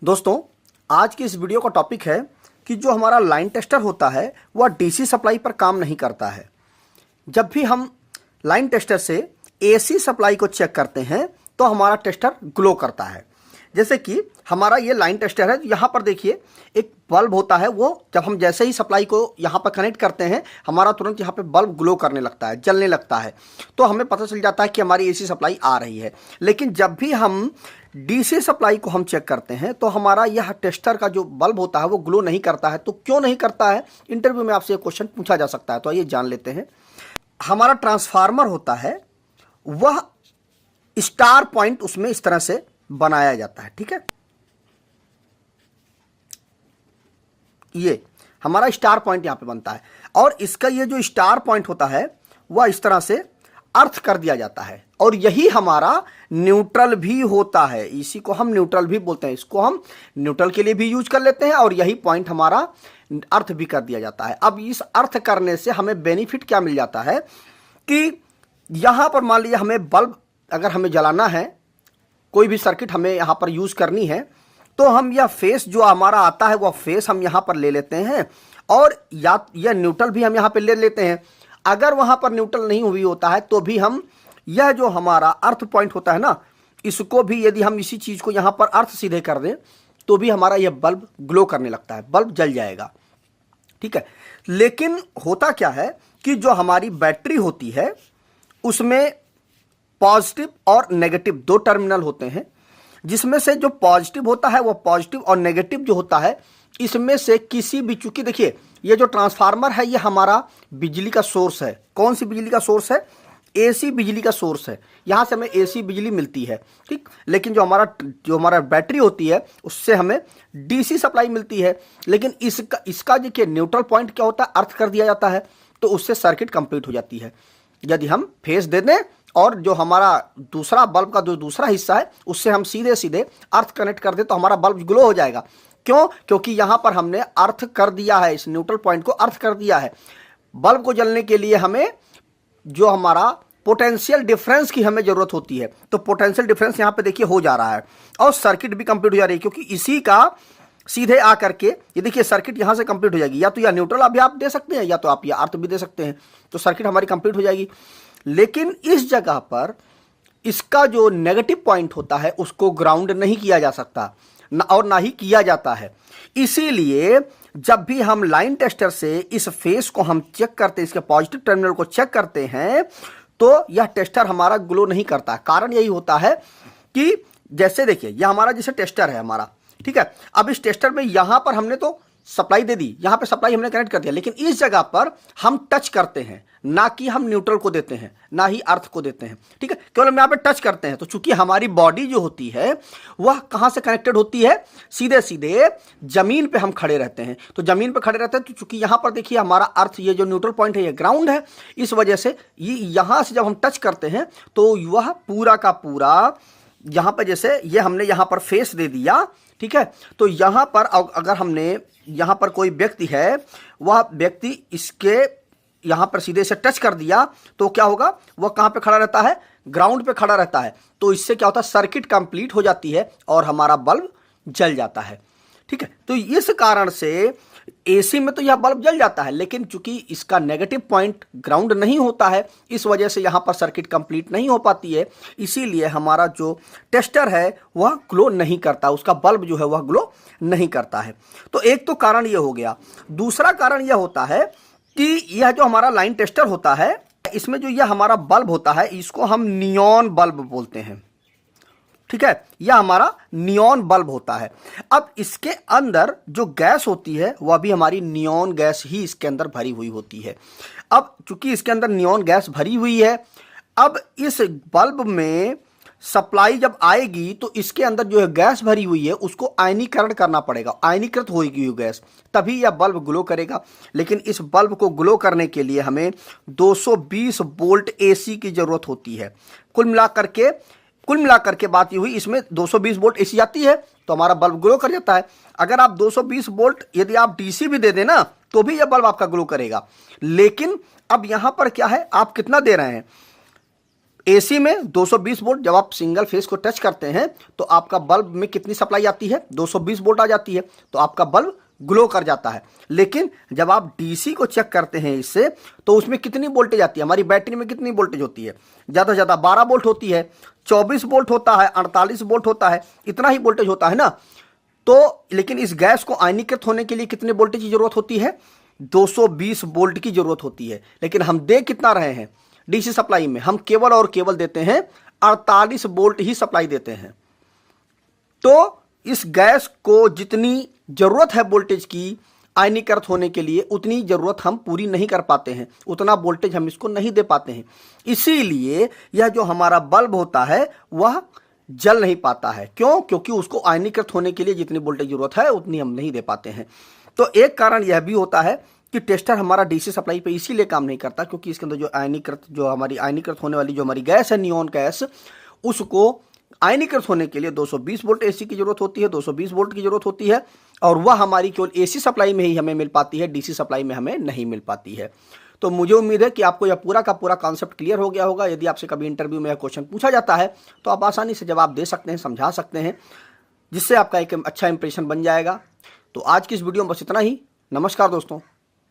दोस्तों, आज की इस वीडियो का टॉपिक है कि जो हमारा लाइन टेस्टर होता है वह डीसी सप्लाई पर काम नहीं करता है। जब भी हम लाइन टेस्टर से एसी सप्लाई को चेक करते हैं तो हमारा टेस्टर ग्लो करता है। जैसे कि हमारा ये लाइन टेस्टर है, यहाँ पर देखिए एक बल्ब होता है, वो जब हम जैसे ही सप्लाई को यहाँ पर कनेक्ट करते हैं हमारा तुरंत यहाँ पे बल्ब ग्लो करने लगता है, जलने लगता है, तो हमें पता चल जाता है कि हमारी एसी सप्लाई आ रही है। लेकिन जब भी हम डीसी सप्लाई को हम चेक करते हैं तो हमारा यह टेस्टर का जो बल्ब होता है वो ग्लो नहीं करता है। तो क्यों नहीं करता है, इंटरव्यू में आपसे एक क्वेश्चन पूछा जा सकता है, तो आइए जान लेते हैं। हमारा ट्रांसफार्मर होता है वह स्टार पॉइंट उसमें इस तरह से बनाया जाता है, ठीक है। ये हमारा स्टार पॉइंट यहां पे बनता है और इसका ये जो स्टार पॉइंट होता है वह इस तरह से अर्थ कर दिया जाता है और यही हमारा न्यूट्रल भी होता है। इसी को हम न्यूट्रल भी बोलते हैं, इसको हम न्यूट्रल के लिए भी यूज कर लेते हैं और यही पॉइंट हमारा अर्थ भी कर दिया जाता है। अब इस अर्थ करने से हमें बेनिफिट क्या मिल जाता है कि यहां पर मान लीजिए हमें बल्ब अगर हमें जलाना है, कोई भी सर्किट हमें यहाँ पर यूज करनी है, तो हम यह फेस जो हमारा आता है वह फेस हम यहाँ पर ले लेते हैं और या यह न्यूट्रल भी हम यहाँ पर ले लेते हैं। अगर वहाँ पर न्यूट्रल नहीं हुई होता है तो भी हम यह जो हमारा अर्थ पॉइंट होता है ना, इसको भी यदि हम इसी चीज़ को यहाँ पर अर्थ सीधे कर दें तो भी हमारा यह बल्ब ग्लो करने लगता है, बल्ब जल जाएगा, ठीक है। लेकिन होता क्या है कि जो हमारी बैटरी होती है उसमें पॉजिटिव और नेगेटिव दो टर्मिनल होते हैं, जिसमें से जो पॉजिटिव होता है वो पॉजिटिव और नेगेटिव जो होता है इसमें से किसी भी, चूंकि देखिए ये जो ट्रांसफार्मर है ये हमारा बिजली का सोर्स है। कौन सी बिजली का सोर्स है? एसी बिजली का सोर्स है, यहां से हमें एसी बिजली मिलती है, ठीक। लेकिन जो हमारा बैटरी होती है उससे हमें डीसी सप्लाई मिलती है। लेकिन इसका देखिए न्यूट्रल पॉइंट क्या होता है, अर्थ कर दिया जाता है, तो उससे सर्किट कंप्लीट हो जाती है। यदि हम फेस दे दें और जो हमारा दूसरा बल्ब का जो दूसरा हिस्सा है उससे हम सीधे सीधे अर्थ कनेक्ट कर दें तो हमारा बल्ब ग्लो हो जाएगा। क्यों? क्योंकि यहां पर हमने अर्थ कर दिया है, इस न्यूट्रल पॉइंट को अर्थ कर दिया है। बल्ब को जलने के लिए हमें जो हमारा पोटेंशियल डिफरेंस की हमें जरूरत होती है, तो पोटेंशियल डिफरेंस यहां पे देखिए हो जा रहा है और सर्किट भी कंप्लीट हो जा रही है, क्योंकि इसी का सीधे आकर के ये देखिए सर्किट यहां से कंप्लीट हो जाएगी। या तो या न्यूट्रल अभी आप दे सकते हैं या तो आप या अर्थ भी दे सकते हैं, तो सर्किट हमारी कंप्लीट हो जाएगी। लेकिन इस जगह पर इसका जो नेगेटिव पॉइंट होता है उसको ग्राउंड नहीं किया जा सकता और ना ही किया जाता है। इसीलिए जब भी हम लाइन टेस्टर से इस फेस को हम चेक करते हैं, इसके पॉजिटिव टर्मिनल को चेक करते हैं, तो यह टेस्टर हमारा ग्लो नहीं करता। कारण यही होता है कि जैसे देखिए यह हमारा जैसे टेस्टर है हमारा, ठीक है। अब इस टेस्टर में यहां पर हमने तो सप्लाई दे दी, यहां पे सप्लाई हमने कनेक्ट कर दिया, लेकिन इस जगह पर हम टच करते हैं, ना कि हम न्यूट्रल को देते हैं ना ही अर्थ को देते हैं, ठीक है। केवल हम यहां पे टच करते हैं। तो चूंकि हमारी बॉडी जो होती है वह कहां से कनेक्टेड होती है, सीधे सीधे जमीन पे हम खड़े रहते हैं। तो जमीन पे खड़े रहते हैं तो चूंकि यहां पर देखिए हमारा अर्थ, ये जो न्यूट्रल पॉइंट है ये ग्राउंड है, इस वजह से ये यहां से जब हम टच करते हैं तो वह पूरा का पूरा यहां पर, जैसे ये हमने यहां पर फेस दे दिया, ठीक है। तो यहां पर अगर हमने यहां पर कोई व्यक्ति है, वह व्यक्ति इसके यहां पर सीधे से टच कर दिया तो क्या होगा, वह कहां पे खड़ा रहता है, ग्राउंड पे खड़ा रहता है। तो इससे क्या होता है, सर्किट कंप्लीट हो जाती है और हमारा बल्ब जल जाता है, ठीक है। तो इस कारण से एसी में तो यह बल्ब जल जाता है, लेकिन चूंकि इसका नेगेटिव पॉइंट ग्राउंड नहीं होता है इस वजह से यहां पर सर्किट कंप्लीट नहीं हो पाती है। इसीलिए हमारा जो टेस्टर है वह ग्लो नहीं करता, उसका बल्ब जो है वह ग्लो नहीं करता है। तो एक तो कारण यह हो गया। दूसरा कारण यह होता है कि यह जो हमारा लाइन टेस्टर होता है इसमें जो यह हमारा बल्ब होता है इसको हम नियॉन बल्ब बोलते हैं, ठीक है। यह हमारा नियॉन बल्ब होता है। अब इसके अंदर जो गैस होती है वह भी हमारी नियॉन गैस ही इसके अंदर भरी हुई होती है। अब चूंकि इसके अंदर नियॉन गैस भरी हुई है, अब इस बल्ब में सप्लाई जब आएगी तो इसके अंदर जो है गैस भरी हुई है उसको आयनीकरण करना पड़ेगा, आयनीकृत होगी वो गैस, तभी यह बल्ब ग्लो करेगा। लेकिन इस बल्ब को ग्लो करने के लिए हमें 220 वोल्ट एसी की जरूरत होती है। कुल मिलाकर के बात ये हुई, इसमें 220 वोल्ट एसी आती है तो हमारा बल्ब ग्लो कर जाता है। अगर आप 220 वोल्ट यदि आप डीसी भी दे देना तो भी यह बल्ब आपका ग्लो करेगा। लेकिन अब यहां पर क्या है, आप कितना दे रहे हैं, एसी में 220 वोल्ट, जब आप सिंगल फेस को टच करते हैं तो आपका बल्ब में कितनी सप्लाई आती है, 220 वोल्ट आ जाती है, तो आपका बल्ब ग्लो कर जाता है। लेकिन जब आप डीसी को चेक करते हैं इससे, तो उसमें कितनी वोल्टेज आती है, हमारी बैटरी में कितनी वोल्टेज होती है, ज़्यादा से ज़्यादा 12 वोल्ट होती है, 24 वोल्ट होता है, 48 वोल्ट होता है, इतना ही वोल्टेज होता है ना। तो लेकिन इस गैस को आयनीकृत होने के लिए कितने वोल्टेज की जरूरत होती है, 220 वोल्ट की जरूरत होती है। लेकिन हम दे कितना रहे हैं डीसी सप्लाई में, हम केवल और केवल देते हैं 48 वोल्ट ही सप्लाई देते हैं। तो इस गैस को जितनी जरूरत है वोल्टेज की आयनीकृत होने के लिए, उतनी जरूरत हम पूरी नहीं कर पाते हैं, उतना वोल्टेज हम इसको नहीं दे पाते हैं। इसीलिए यह जो हमारा बल्ब होता है वह जल नहीं पाता है। क्यों? क्योंकि उसको आयनीकृत होने के लिए जितनी वोल्टेज जरूरत है उतनी हम नहीं दे पाते हैं। तो एक कारण यह भी होता है कि टेस्टर हमारा डीसी सप्लाई पे इसीलिए काम नहीं करता क्योंकि इसके अंदर जो हमारी आयनीकृत होने वाली जो हमारी गैस है, नियॉन गैस, उसको आयनीकृत होने के लिए 220 वोल्ट एसी की जरूरत होती है, 220 वोल्ट की जरूरत होती है, और वह हमारी केवल एसी सप्लाई में ही हमें मिल पाती है, डीसी सप्लाई में हमें नहीं मिल पाती है। तो मुझे उम्मीद है कि आपको यह पूरा का पूरा कॉन्सेप्ट क्लियर हो गया होगा। यदि आपसे कभी इंटरव्यू में यह क्वेश्चन पूछा जाता है तो आप आसानी से जवाब दे सकते हैं, समझा सकते हैं, जिससे आपका एक अच्छा इंप्रेशन बन जाएगा। तो आज की इस वीडियो में बस इतना ही। नमस्कार दोस्तों।